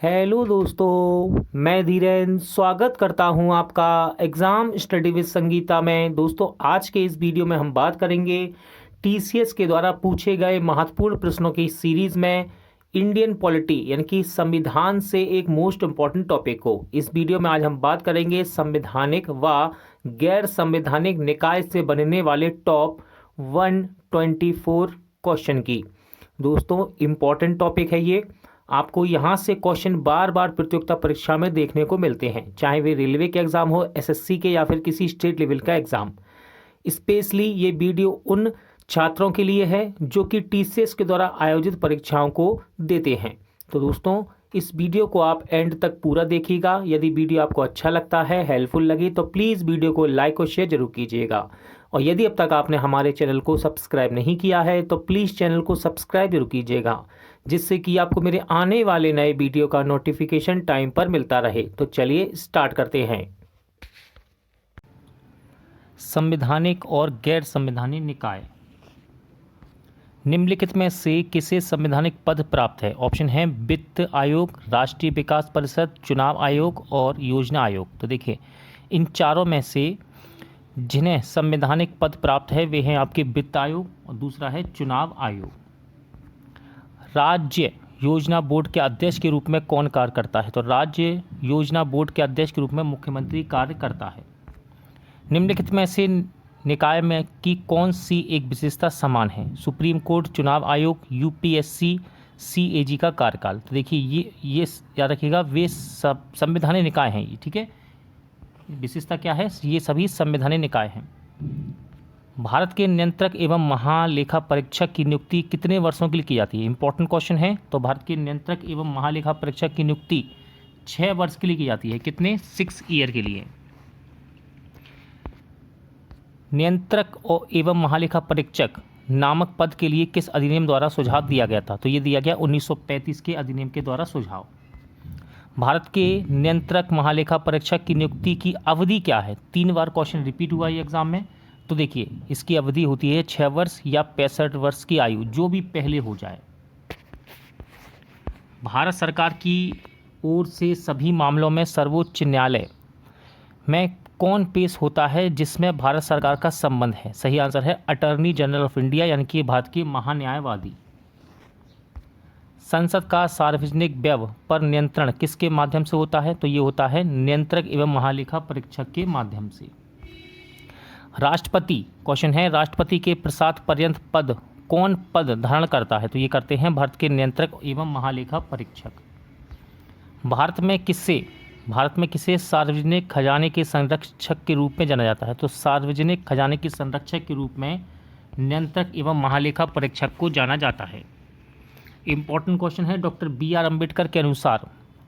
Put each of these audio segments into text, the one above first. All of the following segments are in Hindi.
हेलो दोस्तों, मैं धीरेन स्वागत करता हूं आपका एग्ज़ाम स्टडी विद संगीता में। दोस्तों, आज के इस वीडियो में हम बात करेंगे टीसीएस के द्वारा पूछे गए महत्वपूर्ण प्रश्नों की सीरीज़ में इंडियन पॉलिटी यानी कि संविधान से एक मोस्ट इम्पॉर्टेंट टॉपिक को। इस वीडियो में आज हम बात करेंगे संवैधानिक व गैर संवैधानिक निकाय से बनने वाले टॉप 124 क्वेश्चन की। दोस्तों, इम्पॉर्टेंट टॉपिक है ये। आपको यहाँ से क्वेश्चन बार बार प्रतियोगिता परीक्षा में देखने को मिलते हैं, चाहे वे रेलवे के एग्ज़ाम हो, एसएससी के या फिर किसी स्टेट लेवल का एग्ज़ाम। स्पेशली ये वीडियो उन छात्रों के लिए है जो कि टीसीएस के द्वारा आयोजित परीक्षाओं को देते हैं। तो दोस्तों, इस वीडियो को आप एंड तक पूरा देखिएगा। यदि वीडियो आपको अच्छा लगता है, हेल्पफुल लगी, तो प्लीज़ वीडियो को लाइक और शेयर जरूर कीजिएगा। और यदि अब तक आपने हमारे चैनल को सब्सक्राइब नहीं किया है तो प्लीज़ चैनल को सब्सक्राइब जरूर कीजिएगा, जिससे कि आपको मेरे आने वाले नए वीडियो का नोटिफिकेशन टाइम पर मिलता रहे। तो चलिए स्टार्ट करते हैं। संवैधानिक और गैर संवैधानिक निकाय। निम्नलिखित में से किसे संवैधानिक पद प्राप्त है? ऑप्शन है वित्त आयोग, राष्ट्रीय विकास परिषद, चुनाव आयोग और योजना आयोग। तो देखिए, इन चारों में से जिन्हें संवैधानिक पद प्राप्त है वे हैं आपके वित्त आयोग और दूसरा है चुनाव आयोग। राज्य योजना बोर्ड के अध्यक्ष के रूप में कौन कार्य करता है? तो राज्य योजना बोर्ड के अध्यक्ष के रूप में मुख्यमंत्री कार्य करता है। निम्नलिखित में से निकाय में की कौन सी एक विशेषता समान है? सुप्रीम कोर्ट, चुनाव आयोग, यूपीएससी, सीएजी का कार्यकाल। तो देखिए, ये याद रखिएगा, वे सब संवैधानिक निकाय हैं। ठीक है, विशेषता क्या है? ये सभी संवैधानिक निकाय हैं। भारत के नियंत्रक एवं महालेखा परीक्षक की नियुक्ति कितने वर्षों के लिए की जाती है? इंपॉर्टेंट क्वेश्चन है। तो भारत के नियंत्रक एवं महालेखा परीक्षक की नियुक्ति 6 वर्ष के लिए की जाती है। कितने? 6 ईयर के लिए। नियंत्रक एवं महालेखा परीक्षक नामक पद के लिए किस अधिनियम द्वारा सुझाव दिया गया था? तो ये दिया गया 1935 के अधिनियम के द्वारा सुझाव। भारत के नियंत्रक महालेखा परीक्षक की नियुक्ति की अवधि क्या है? 3 बार क्वेश्चन रिपीट हुआ है एग्जाम में। तो देखिए, इसकी अवधि होती है 6 वर्ष या 65 वर्ष की आयु, जो भी पहले हो जाए। भारत सरकार की ओर से सभी मामलों में सर्वोच्च न्यायालय में कौन पेश होता है जिसमें भारत सरकार का संबंध है? सही आंसर है अटॉर्नी जनरल ऑफ इंडिया, यानी कि भारत के महान्यायवादी। संसद का सार्वजनिक व्यय पर नियंत्रण किसके माध्यम से होता है? तो ये होता है नियंत्रक एवं महालेखा परीक्षक के माध्यम से। राष्ट्रपति, क्वेश्चन है, राष्ट्रपति के प्रसाद पर्यंत पद कौन पद धारण करता है? तो ये करते हैं भारत के नियंत्रक एवं महालेखा परीक्षक। भारत में किसे सार्वजनिक खजाने के संरक्षक के रूप में जाना जाता है? तो सार्वजनिक खजाने के संरक्षक के रूप में नियंत्रक एवं महालेखा परीक्षक को जाना जाता है। इंपॉर्टेंट क्वेश्चन है, डॉक्टर BR अम्बेडकर के अनुसार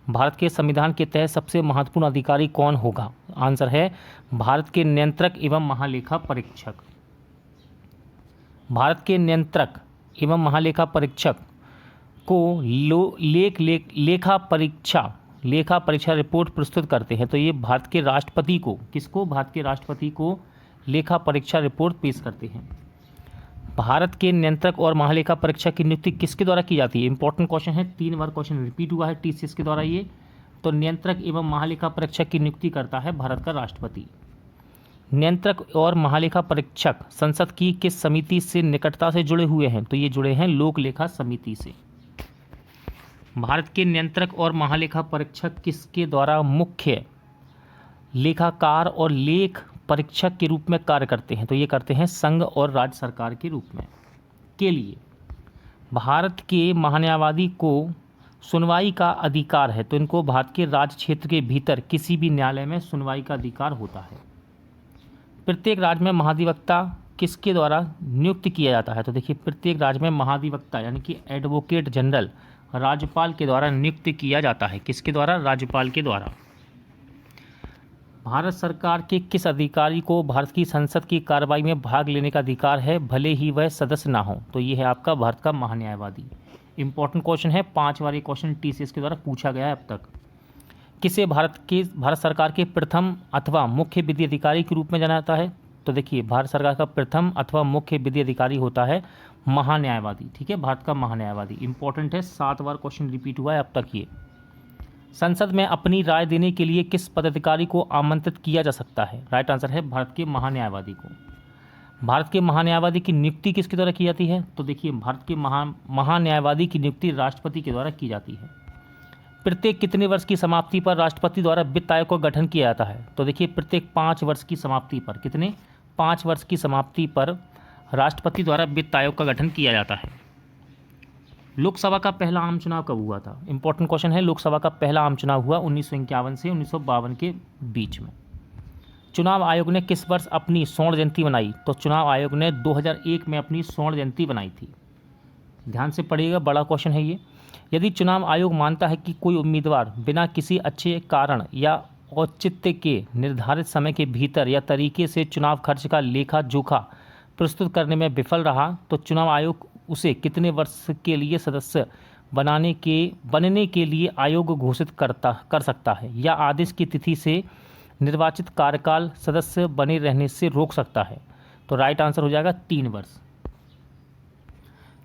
भारत के संविधान के तहत सबसे महत्वपूर्ण अधिकारी कौन होगा? आंसर है भारत के नियंत्रक एवं महालेखा परीक्षक। भारत के नियंत्रक एवं महालेखा परीक्षक को लेखा परीक्षा रिपोर्ट प्रस्तुत करते हैं। तो ये भारत के राष्ट्रपति को, किसको? भारत के राष्ट्रपति को लेखा परीक्षा रिपोर्ट पेश करते हैं। भारत के नियंत्रक और महालेखा परीक्षक की नियुक्ति किसके द्वारा की जाती है? इंपॉर्टेंट क्वेश्चन है, 3 बार क्वेश्चन रिपीट हुआ है टीसीएस के द्वारा ये। तो नियंत्रक एवं महालेखा परीक्षक की नियुक्ति करता है भारत का राष्ट्रपति। नियंत्रक और महालेखा परीक्षक संसद की किस समिति से निकटता से जुड़े हुए हैं? तो ये जुड़े हैं लोक लेखा समिति से। भारत के नियंत्रक और महालेखा परीक्षक किसके द्वारा मुख्य लेखाकार और लेख परीक्षक के रूप में कार्य करते हैं? तो ये करते हैं संघ और राज्य सरकार के रूप में के लिए। भारत के महान्यायवादी को सुनवाई का अधिकार है, तो इनको भारत के राज्य क्षेत्र के भीतर किसी भी न्यायालय में सुनवाई का अधिकार होता है। प्रत्येक राज्य में महाधिवक्ता किसके द्वारा नियुक्त किया जाता है? तो देखिए, प्रत्येक राज्य में महाधिवक्ता यानी कि एडवोकेट जनरल राज्यपाल के द्वारा नियुक्त किया जाता है। किसके द्वारा? राज्यपाल के द्वारा। भारत सरकार के किस अधिकारी को भारत की संसद की कार्रवाई में भाग लेने का अधिकार है, भले ही वह सदस्य ना हो? तो ये है आपका भारत का महान्यायवादी। इंपॉर्टेंट क्वेश्चन है, 5 बार ये क्वेश्चन टीसीएस के द्वारा पूछा गया है अब तक। किसे भारत सरकार के प्रथम अथवा मुख्य विधि अधिकारी के रूप में जाना जाता है? तो देखिए, भारत सरकार का प्रथम अथवा मुख्य विधि अधिकारी होता है महान्यायवादी। ठीक है, भारत का महान्यायवादी। इंपॉर्टेंट है, 7 बार क्वेश्चन रिपीट हुआ है अब तक ये। संसद में अपनी राय देने के लिए किस पदाधिकारी को आमंत्रित किया जा सकता है? राइट आंसर है भारत के महान्यायवादी को। भारत के महान्यायवादी की नियुक्ति किसके द्वारा की जाती है? तो देखिए, भारत के महान्यायवादी की नियुक्ति राष्ट्रपति के द्वारा की जाती है। प्रत्येक कितने वर्ष की समाप्ति पर राष्ट्रपति द्वारा वित्त आयोग का गठन किया जाता है? तो देखिए, प्रत्येक 5 वर्ष की समाप्ति पर। कितने? 5 वर्ष की समाप्ति पर राष्ट्रपति द्वारा वित्त आयोग का गठन किया जाता है। लोकसभा का पहला आम चुनाव कब हुआ था? इंपॉर्टेंट क्वेश्चन है। लोकसभा का पहला आम चुनाव हुआ 1951 से 1952 के बीच में। चुनाव आयोग ने किस वर्ष अपनी स्वर्ण जयंती मनाई? तो चुनाव आयोग ने 2001 में अपनी स्वर्ण जयंती बनाई थी। ध्यान से पढ़िएगा, बड़ा क्वेश्चन है ये। यदि चुनाव आयोग मानता है कि कोई उम्मीदवार बिना किसी अच्छे कारण या औचित्य के निर्धारित समय के भीतर या तरीके से चुनाव खर्च का लेखा जोखा प्रस्तुत करने में विफल रहा, तो चुनाव आयोग उसे कितने वर्ष के लिए सदस्य बनने के लिए आयोग घोषित कर सकता है या आदेश की तिथि से निर्वाचित कार्यकाल सदस्य बने रहने से रोक सकता है? तो राइट आंसर हो जाएगा 3 वर्ष।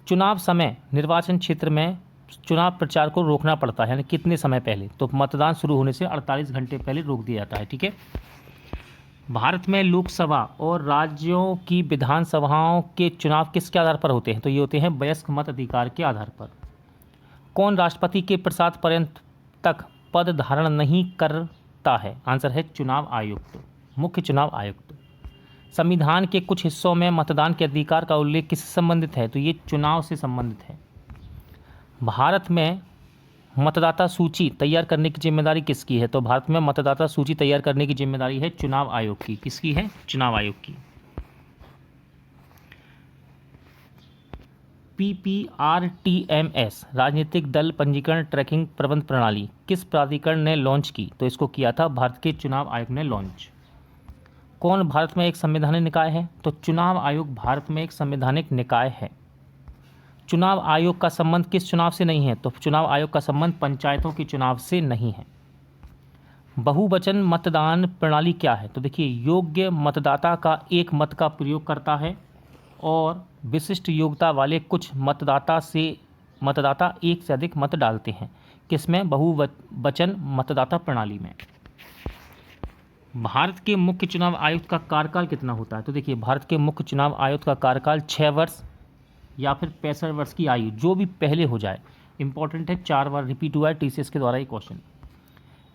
चुनाव समय निर्वाचन क्षेत्र में चुनाव प्रचार को रोकना पड़ता है, यानी कितने समय पहले? तो मतदान शुरू होने से 48 घंटे पहले रोक दिया जाता है। ठीक है। भारत में लोकसभा और राज्यों की विधानसभाओं के चुनाव किसके आधार पर होते हैं? तो ये होते हैं वयस्क मत अधिकार के आधार पर। कौन राष्ट्रपति के प्रसाद पर्यंत तक पद धारण नहीं करता है? आंसर है चुनाव आयुक्त, मुख्य चुनाव आयुक्त। संविधान के कुछ हिस्सों में मतदान के अधिकार का उल्लेख किससे संबंधित है? तो ये चुनाव से संबंधित है। भारत में मतदाता सूची तैयार करने की जिम्मेदारी किसकी है? तो भारत में मतदाता सूची तैयार करने की जिम्मेदारी है चुनाव आयोग की। किसकी है? चुनाव आयोग की। PPRTMS राजनीतिक दल पंजीकरण ट्रैकिंग प्रबंध प्रणाली किस प्राधिकरण ने लॉन्च की? तो इसको किया था भारत के चुनाव आयोग ने लॉन्च। कौन भारत में एक संवैधानिक निकाय है? तो चुनाव आयोग भारत में एक संवैधानिक निकाय है। चुनाव आयोग का संबंध किस चुनाव से नहीं है? तो चुनाव आयोग का संबंध पंचायतों के चुनाव से नहीं है। बहुवचन मतदान प्रणाली क्या है? तो देखिए, योग्य मतदाता का एक मत का प्रयोग करता है और विशिष्ट योग्यता वाले कुछ मतदाता एक से अधिक मत डालते हैं। किसमें? बहुवचन मतदाता प्रणाली में। भारत के मुख्य चुनाव आयुक्त का कार्यकाल कितना होता है? तो देखिए, भारत के मुख्य चुनाव आयुक्त का कार्यकाल 6 वर्ष या फिर 65 वर्ष की आयु, जो भी पहले हो जाए। इंपॉर्टेंट है, 4 बार रिपीट हुआ है TCS के द्वारा ये क्वेश्चन।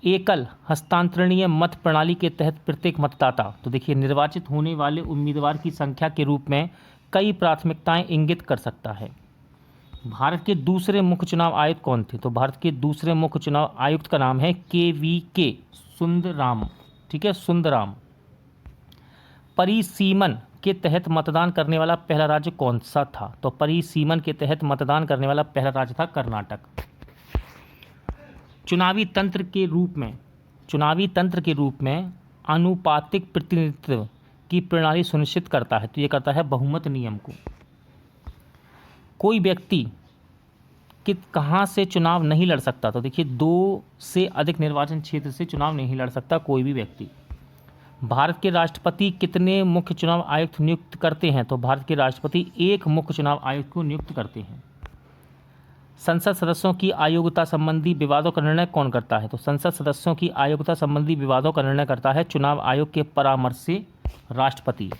एकल हस्तांतरणीय मत प्रणाली के तहत प्रत्येक मतदाता, तो देखिए, निर्वाचित होने वाले उम्मीदवार की संख्या के रूप में कई प्राथमिकताएं इंगित कर सकता है। भारत के दूसरे मुख्य चुनाव आयुक्त कौन थे? तो भारत के दूसरे मुख्य चुनाव आयुक्त का नाम है KVK सुंदराम। ठीक है, सुंदराम। परिसीमन के तहत मतदान करने वाला पहला राज्य कौन सा था? तो परिसीमन के तहत मतदान करने वाला पहला राज्य था कर्नाटक। चुनावी तंत्र के रूप में आनुपातिक प्रतिनिधित्व की प्रणाली सुनिश्चित करता है, तो ये करता है बहुमत नियम को। कोई व्यक्ति कहाँ से चुनाव नहीं लड़ सकता? तो देखिए, 2 से अधिक निर्वाचन क्षेत्र से चुनाव नहीं लड़ सकता कोई भी व्यक्ति। भारत के राष्ट्रपति कितने मुख्य चुनाव आयुक्त नियुक्त करते हैं? तो भारत के राष्ट्रपति एक मुख्य चुनाव आयुक्त को नियुक्त करते हैं। संसद सदस्यों की अयोग्यता संबंधी विवादों का निर्णय कौन करता है? तो संसद सदस्यों की अयोग्यता संबंधी विवादों का निर्णय करता है चुनाव आयोग के परामर्श से राष्ट्रपति।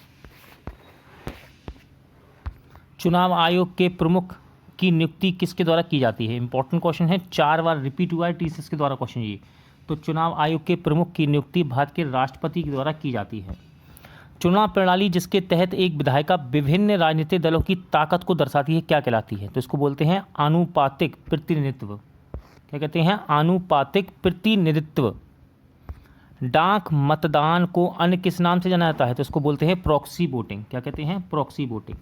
चुनाव आयोग के प्रमुख की नियुक्ति किसके द्वारा की जाती है? इंपॉर्टेंट क्वेश्चन है, 4 बार रिपीट हुआ है TCS के द्वारा क्वेश्चन ये। तो चुनाव आयोग के प्रमुख की नियुक्ति भारत के राष्ट्रपति के द्वारा की जाती है। चुनाव प्रणाली जिसके तहत एक विधायिका विभिन्न राजनीतिक दलों की ताकत को दर्शाती है क्या कहलाती है? तो इसको बोलते हैं आनुपातिक प्रतिनिधित्व। क्या कहते हैं? आनुपातिक प्रतिनिधित्व। डाक मतदान को अन्य किस नाम से जाना जाता है? तो इसको बोलते हैं प्रॉक्सी वोटिंग। क्या कहते हैं? Proxy voting.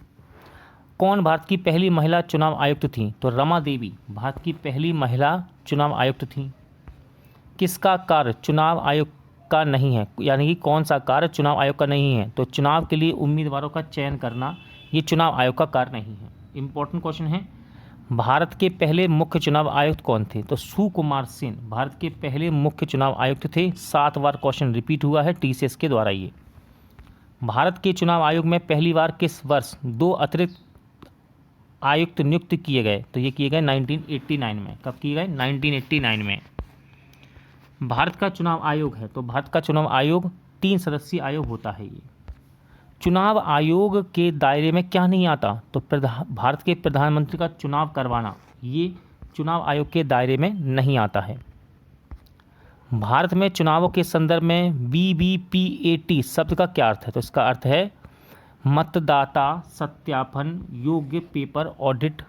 कौन भारत की पहली महिला चुनाव आयुक्त थी? तो रमा देवी भारत की पहली महिला चुनाव आयुक्त थी। किसका कार्य चुनाव आयोग का नहीं है? यानी कि कौन सा कार्य चुनाव आयोग का नहीं है? तो चुनाव के लिए उम्मीदवारों का चयन करना ये चुनाव आयोग का कार्य नहीं है। इंपॉर्टेंट क्वेश्चन है, भारत के पहले मुख्य चुनाव आयुक्त कौन थे? तो सुकुमार सेन भारत के पहले मुख्य चुनाव आयुक्त थे। 7 बार क्वेश्चन रिपीट हुआ है TCS के द्वारा ये। भारत के चुनाव आयोग में पहली बार किस वर्ष 2 अतिरिक्त आयुक्त नियुक्त किए गए? तो ये किए गए 1989 में। कब किए गए? 1989 में। भारत का चुनाव आयोग है, तो भारत का चुनाव आयोग 3 सदस्यीय आयोग होता है। ये चुनाव आयोग के दायरे में क्या नहीं आता, तो भारत के प्रधानमंत्री का चुनाव करवाना, ये चुनाव आयोग के दायरे में नहीं आता है। भारत में चुनावों के संदर्भ में VVPAT शब्द का क्या अर्थ है, तो इसका अर्थ है मतदाता सत्यापन योग्य पेपर ऑडिट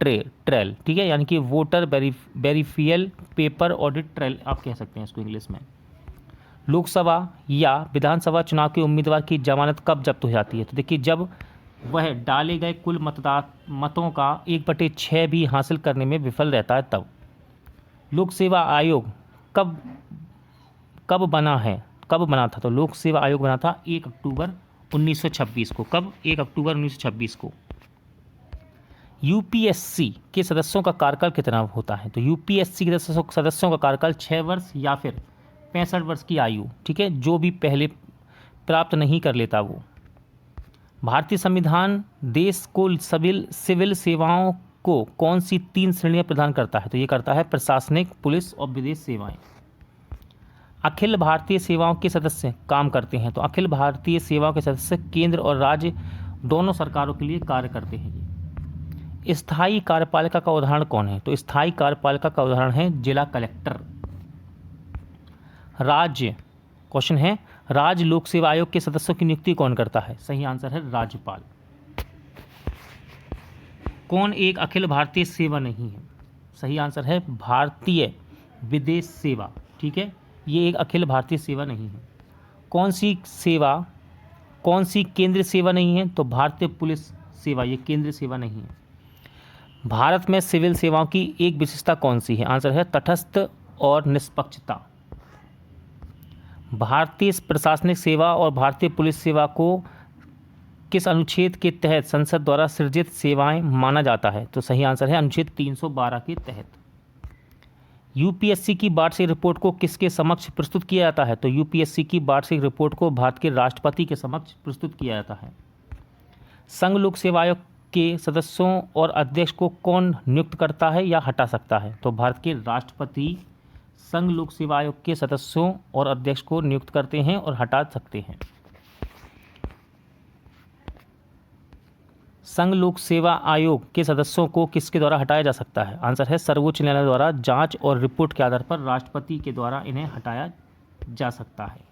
ट्रेल, ठीक है, यानी कि वोटर वेरीफियल पेपर ऑडिट ट्रेल आप कह सकते हैं इसको इंग्लिश में। लोकसभा या विधानसभा चुनाव के उम्मीदवार की जमानत कब जब्त हो जाती है, तो देखिए जब वह डाले गए कुल मतों का 1/6 भी हासिल करने में विफल रहता है तब। लोक सेवा आयोग कब बना था, तो लोक सेवा आयोग बना था 1 अक्टूबर 1926 को। कब? 1 अक्टूबर 1926 को। यूपीएससी के सदस्यों का कार्यकाल कितना होता है, तो यूपीएससी के सदस्यों का कार्यकाल 6 वर्ष या फिर 65 वर्ष की आयु, ठीक है, जो भी पहले प्राप्त नहीं कर लेता वो। भारतीय संविधान देश को सिविल सेवाओं को कौन सी 3 श्रेणियां प्रदान करता है, तो ये करता है प्रशासनिक, पुलिस और विदेश सेवाएं। अखिल भारतीय सेवाओं के सदस्य काम करते हैं, तो अखिल भारतीय सेवाओं के सदस्य केंद्र और राज्य दोनों सरकारों के लिए कार्य करते हैं। ये स्थायी कार्यपालिका का उदाहरण कौन है, तो स्थायी कार्यपालिका का उदाहरण है जिला कलेक्टर। राज्य क्वेश्चन है, राज्य लोक सेवा आयोग के सदस्यों की नियुक्ति कौन करता है, सही आंसर है राज्यपाल। कौन एक अखिल भारतीय सेवा नहीं है, सही आंसर है भारतीय विदेश सेवा, ठीक है, ये एक अखिल भारतीय सेवा नहीं है। कौन सी केंद्रीय सेवा नहीं है, तो भारतीय पुलिस सेवा, ये केंद्रीय सेवा नहीं है। भारत में सिविल सेवाओं की एक विशेषता कौन सी है, आंसर है तटस्थ और निष्पक्षता। भारतीय प्रशासनिक सेवा और भारतीय पुलिस सेवा को किस अनुच्छेद के तहत संसद द्वारा सृजित सेवाएं माना जाता है, तो सही आंसर है अनुच्छेद 312 के तहत। यूपीएससी की वार्षिक रिपोर्ट को किसके समक्ष प्रस्तुत किया जाता है, तो यूपीएससी की वार्षिक रिपोर्ट को भारत के राष्ट्रपति के समक्ष प्रस्तुत किया जाता है। संघ लोक सेवा आयोग के सदस्यों और अध्यक्ष को कौन नियुक्त करता है या हटा सकता है, तो भारत के राष्ट्रपति संघ लोक सेवा आयोग के सदस्यों और अध्यक्ष को नियुक्त करते हैं और हटा सकते हैं। संघ लोक सेवा आयोग के सदस्यों को किसके द्वारा हटाया जा सकता है, आंसर है सर्वोच्च न्यायालय द्वारा जांच और रिपोर्ट के आधार पर राष्ट्रपति के द्वारा इन्हें हटाया जा सकता है।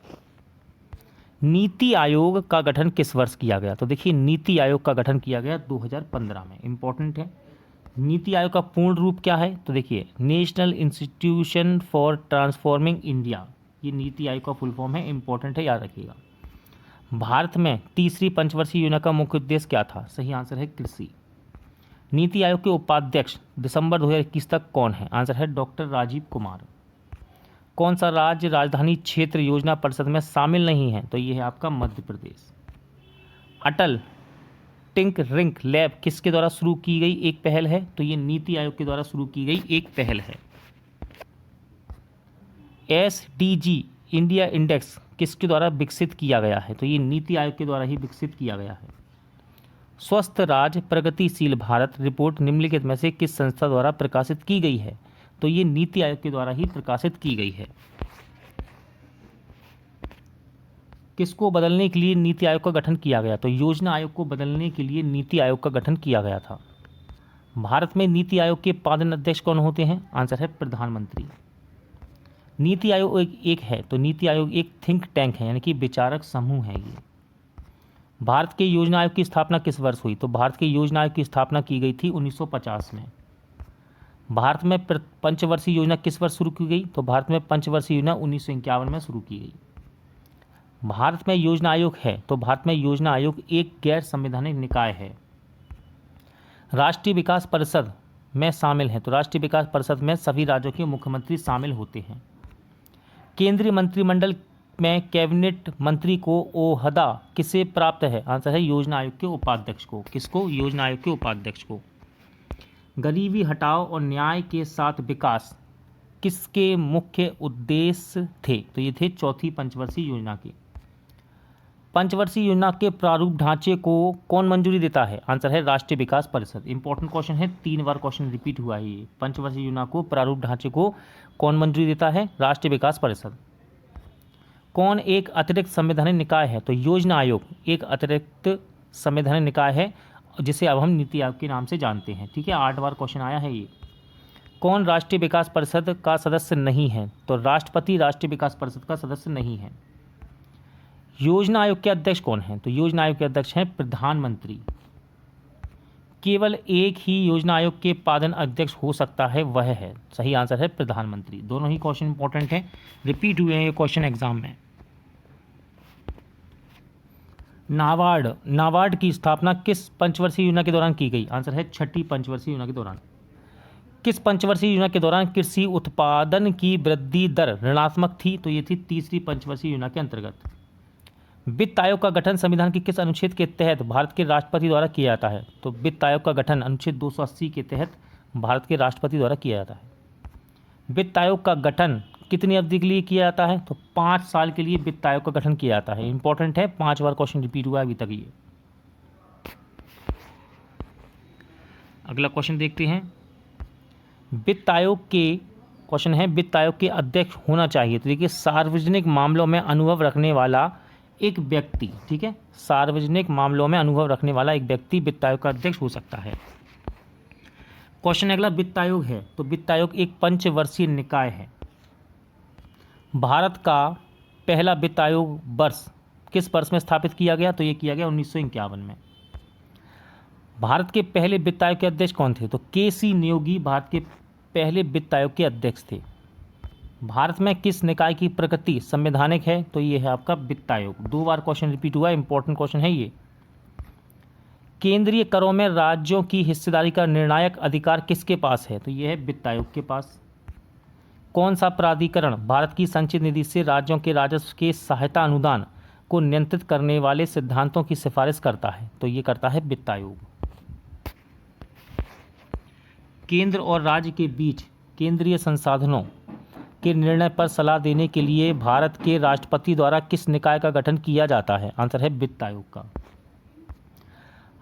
नीति आयोग का गठन किस वर्ष किया गया, तो देखिए नीति आयोग का गठन किया गया 2015 में, इंपॉर्टेंट है। नीति आयोग का पूर्ण रूप क्या है, तो देखिए national institution for transforming India, ये नीति आयोग का फुल फॉर्म है, इंपॉर्टेंट है, याद रखिएगा। भारत में तीसरी पंचवर्षीय योजना का मुख्य उद्देश्य क्या था, सही आंसर है कृषि। नीति आयोग के उपाध्यक्ष दिसंबर 2021 तक कौन है, आंसर है डॉक्टर राजीव कुमार। कौन सा राज्य राजधानी क्षेत्र योजना परिषद में शामिल नहीं है, तो ये है आपका मध्य प्रदेश। अटल टिंकरिंग लैब किसके द्वारा शुरू की गई एक पहल है, तो ये नीति आयोग के द्वारा शुरू की गई एक पहल है। SDG इंडिया इंडेक्स किसके द्वारा विकसित किया गया है, तो ये नीति आयोग के द्वारा ही विकसित किया गया है। स्वस्थ राज्य प्रगतिशील भारत रिपोर्ट निम्नलिखित में से किस संस्था द्वारा प्रकाशित की गई है, तो ये नीति आयोग के द्वारा ही प्रकाशित की गई है। किसको बदलने के लिए नीति आयोग का गठन किया गया, तो योजना आयोग को बदलने के लिए नीति आयोग का गठन किया गया था। भारत में नीति आयोग के पालन अध्यक्ष कौन होते हैं, आंसर है प्रधानमंत्री। नीति आयोग एक है, तो नीति आयोग एक थिंक टैंक है, यानी कि विचारक समूह है। ये भारत के योजना आयोग की स्थापना किस वर्ष हुई, तो भारत के योजना आयोग की स्थापना की गई थी 1950 में। भारत में पंचवर्षीय योजना किस वर्ष शुरू की गई, तो भारत में पंचवर्षीय योजना 1951 में शुरू की गई। भारत में योजना आयोग है, तो भारत में योजना आयोग एक गैर संवैधानिक निकाय है। राष्ट्रीय विकास परिषद में शामिल है, तो राष्ट्रीय विकास परिषद में सभी राज्यों के मुख्यमंत्री शामिल होते हैं। केंद्रीय मंत्रिमंडल में कैबिनेट मंत्री को ओहदा किसे प्राप्त है, आंसर है योजना आयोग के उपाध्यक्ष को। किसको, योजना आयोग के उपाध्यक्ष को। गरीबी हटाओ और न्याय के साथ विकास किसके मुख्य उद्देश्य थे, तो ये थे चौथी पंचवर्षीय योजना के। पंचवर्षीय योजना के प्रारूप ढांचे को कौन मंजूरी देता है? आंसर है राष्ट्रीय विकास परिषद। इंपॉर्टेंट क्वेश्चन है, 3 बार क्वेश्चन रिपीट हुआ है ये। पंचवर्षीय योजना को प्रारूप ढांचे को कौन मंजूरी देता है? राष्ट्रीय विकास परिषद। कौन एक अतिरिक्त संवैधानिक निकाय है? तो योजना आयोग एक अतिरिक्त संवैधानिक निकाय है, जिसे अब हम नीति आयोग के नाम से जानते हैं। ठीक है, 8 बार क्वेश्चन आया है ये। कौन राष्ट्रीय विकास परिषद का सदस्य नहीं है? तो राष्ट्रपति राष्ट्रीय विकास परिषद का सदस्य नहीं है। योजना आयोग के अध्यक्ष कौन है? तो योजना आयोग के अध्यक्ष हैं प्रधानमंत्री। केवल एक ही योजना आयोग के पालन अध्यक्ष हो सकता है, वह है, सही आंसर है प्रधानमंत्री। दोनों ही क्वेश्चन इंपॉर्टेंट हैं, रिपीट हुए हैं ये क्वेश्चन एग्जाम में। नाबार्ड की स्थापना किस पंचवर्षीय योजना के दौरान की गई? आंसर है 6ठी पंचवर्षीय योजना के दौरान। किस पंचवर्षीय योजना के दौरान कृषि उत्पादन की वृद्धि दर ऋणात्मक थी? तो ये थी 3री पंचवर्षीय योजना के अंतर्गत। वित्त आयोग का गठन संविधान के किस अनुच्छेद के तहत भारत के राष्ट्रपति द्वारा किया जाता है? तो वित्त आयोग का गठन अनुच्छेद 280 के तहत भारत के राष्ट्रपति द्वारा किया जाता है। वित्त आयोग का गठन कितनी अवधि के लिए किया जाता है? तो 5 साल के लिए वित्त आयोग का गठन किया जाता है। इंपॉर्टेंट है, 5 बार क्वेश्चन रिपीट हुआ है अभी तक ये। अगला क्वेश्चन देखते हैं। वित्त आयोग के क्वेश्चन है, वित्त आयोग के अध्यक्ष होना चाहिए। तो देखिए, सार्वजनिक मामलों में अनुभव रखने वाला एक व्यक्ति, ठीक है, सार्वजनिक मामलों में अनुभव रखने वाला एक व्यक्ति वित्त आयोग का अध्यक्ष हो सकता है। क्वेश्चन अगला, वित्त आयोग है तो वित्त आयोग एक पंचवर्षीय निकाय है। भारत का पहला वित्त आयोग वर्ष किस वर्ष में स्थापित किया गया? तो ये किया गया 1951 में। भारत के पहले वित्त आयोग के अध्यक्ष कौन थे? तो के.सी. नियोगी भारत के पहले वित्त आयोग के अध्यक्ष थे। भारत में किस निकाय की प्रकृति संवैधानिक है? तो ये है आपका वित्त आयोग। 2 बार क्वेश्चन रिपीट हुआ है, इंपॉर्टेंट क्वेश्चन है ये। केंद्रीय करों में राज्यों की हिस्सेदारी का निर्णायक अधिकार किसके पास है? तो ये है वित्त आयोग के पास। कौन सा प्राधिकरण भारत की संचित निधि से राज्यों के राजस्व के सहायता अनुदान को नियंत्रित करने वाले सिद्धांतों की सिफारिश करता है? तो ये करता है वित्त आयोग। केंद्र और राज्य के बीच केंद्रीय संसाधनों के निर्णय पर सलाह देने के लिए भारत के राष्ट्रपति द्वारा किस निकाय का गठन किया जाता है? आंसर है वित्त आयोग का।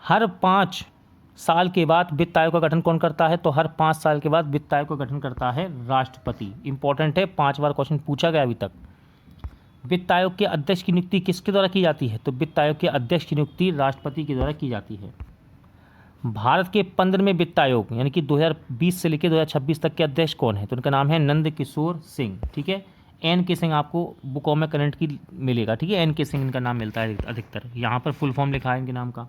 हर 5 साल के बाद वित्त आयोग का गठन कौन करता है? तो हर 5 साल के बाद वित्त आयोग का गठन करता है राष्ट्रपति। इंपॉर्टेंट है, 5 बार क्वेश्चन पूछा गया अभी तक। वित्त आयोग के अध्यक्ष की नियुक्ति किसके द्वारा की जाती है? तो वित्त आयोग के अध्यक्ष की नियुक्ति राष्ट्रपति के द्वारा की जाती है। भारत के 15वें वित्त आयोग यानी कि 2020 से लेकर 2026 तक के अध्यक्ष कौन है? तो उनका नाम है नंद किशोर सिंह। ठीक है, एन के सिंह आपको बुकों में करंट की मिलेगा। ठीक है, एन के सिंह इनका नाम मिलता है अधिकतर, यहाँ पर फुल फॉर्म लिखा है इनके नाम का।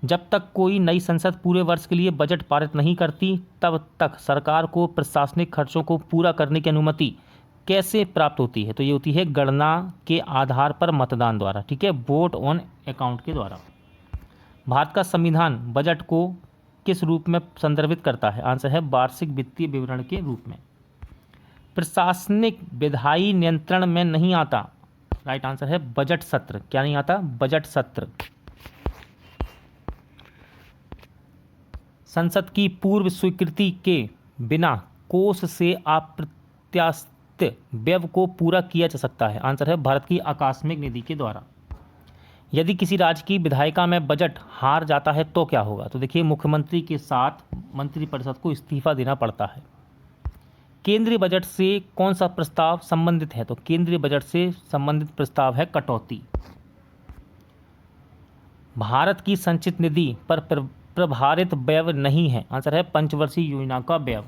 जब तक कोई नई संसद पूरे वर्ष के लिए बजट पारित नहीं करती तब तक सरकार को प्रशासनिक खर्चों को पूरा करने की अनुमति कैसे प्राप्त होती है? तो ये होती है गणना के आधार पर मतदान द्वारा। ठीक है, वोट ऑन अकाउंट के द्वारा। भारत का संविधान बजट को किस रूप में संदर्भित करता है? आंसर है वार्षिक वित्तीय विवरण के रूप में। प्रशासनिक विधायी नियंत्रण में नहीं आता, राइट आंसर है बजट सत्र। क्या नहीं आता? बजट सत्र। संसद की पूर्व स्वीकृति के बिना कोष से अप्रत्याशित व्यय को पूरा किया जा सकता है? आंसर है भारत की आकस्मिक निधि के द्वारा। यदि किसी राज्य की विधायिका में बजट हार जाता है तो क्या होगा? तो देखिए, मुख्यमंत्री के साथ मंत्रिपरिषद को इस्तीफा देना पड़ता है। केंद्रीय बजट से कौन सा प्रस्ताव संबंधित है? तो केंद्रीय बजट से संबंधित प्रस्ताव है कटौती। भारत की संचित निधि पर प्रभारित व्यय नहीं है? आंसर है पंचवर्षीय योजना का व्यय।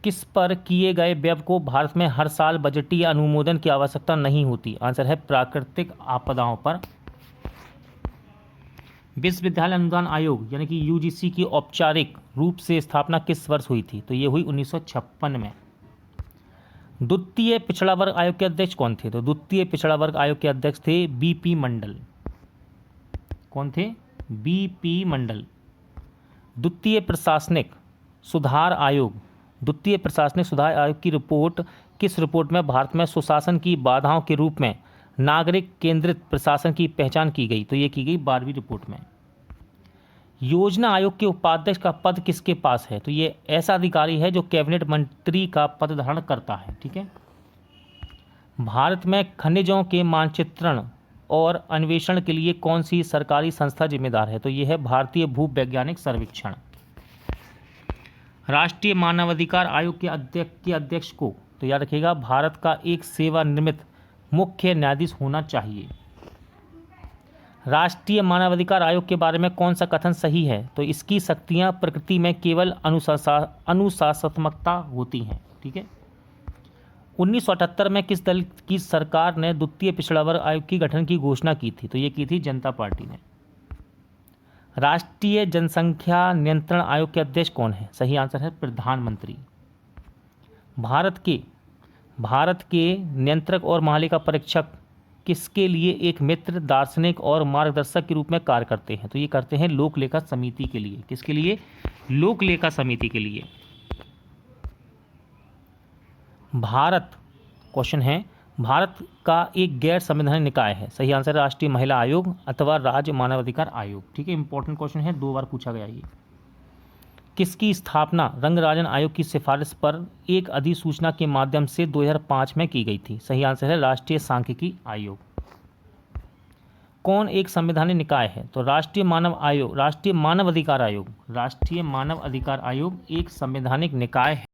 किस पर किए गए व्यय को भारत में हर साल बजटीय अनुमोदन की आवश्यकता नहीं होती? आंसर है प्राकृतिक आपदाओं पर। विश्वविद्यालय अनुदान आयोग यानी कि यूजीसी की औपचारिक रूप से स्थापना किस वर्ष हुई थी? तो ये हुई 1956 में। द्वितीय पिछड़ा वर्ग आयोग के अध्यक्ष कौन थे? तो द्वितीय पिछड़ा वर्ग आयोग के अध्यक्ष थे बीपी मंडल। कौन थे? बीपी मंडल। द्वितीय प्रशासनिक सुधार आयोग की रिपोर्ट किस रिपोर्ट में भारत में सुशासन की बाधाओं के रूप में नागरिक केंद्रित प्रशासन की पहचान की गई? तो ये की गई 12वीं रिपोर्ट में। योजना आयोग के उपाध्यक्ष का पद किसके पास है? तो ये ऐसा अधिकारी है जो कैबिनेट मंत्री का पद धारण करता है। ठीक है, भारत में खनिजों के मानचित्रण और अन्वेषण के लिए कौन सी सरकारी संस्था जिम्मेदार है? तो ये है भारतीय भूवैज्ञानिक सर्वेक्षण। राष्ट्रीय मानवाधिकार आयोग के अध्यक्ष को, तो याद रखिएगा, भारत का एक सेवानिवृत्त मुख्य न्यायाधीश होना चाहिए। राष्ट्रीय मानवाधिकार आयोग के बारे में कौन सा कथन सही है? तो इसकी शक्तियां प्रकृति में केवल अनुशासनात्मकता होती हैं। ठीक है। 1978 में किस दल की सरकार ने द्वितीय पिछड़ा वर्ग आयोग की गठन की घोषणा की थी? तो ये की थी जनता पार्टी ने। राष्ट्रीय जनसंख्या नियंत्रण आयोग के अध्यक्ष कौन है? सही आंसर है प्रधानमंत्री। भारत के नियंत्रक और महालेखा परीक्षक किसके लिए एक मित्र, दार्शनिक और मार्गदर्शक के रूप में कार्य करते हैं? तो ये करते हैं लोक लेखा समिति के लिए। किसके लिए? लोक लेखा समिति के लिए। क्वेश्चन है, भारत का एक गैर संवैधानिक निकाय है। सही आंसर राष्ट्रीय महिला आयोग अथवा राज्य मानवाधिकार आयोग। ठीक है, इंपॉर्टेंट क्वेश्चन है, 2 बार पूछा गया ये। किसकी स्थापना रंगराजन आयोग की सिफारिश पर एक अधिसूचना के माध्यम से 2005 में की गई थी? सही आंसर है राष्ट्रीय सांख्यिकी आयोग। कौन एक संवैधानिक निकाय है? तो राष्ट्रीय मानव अधिकार आयोग एक संवैधानिक निकाय है।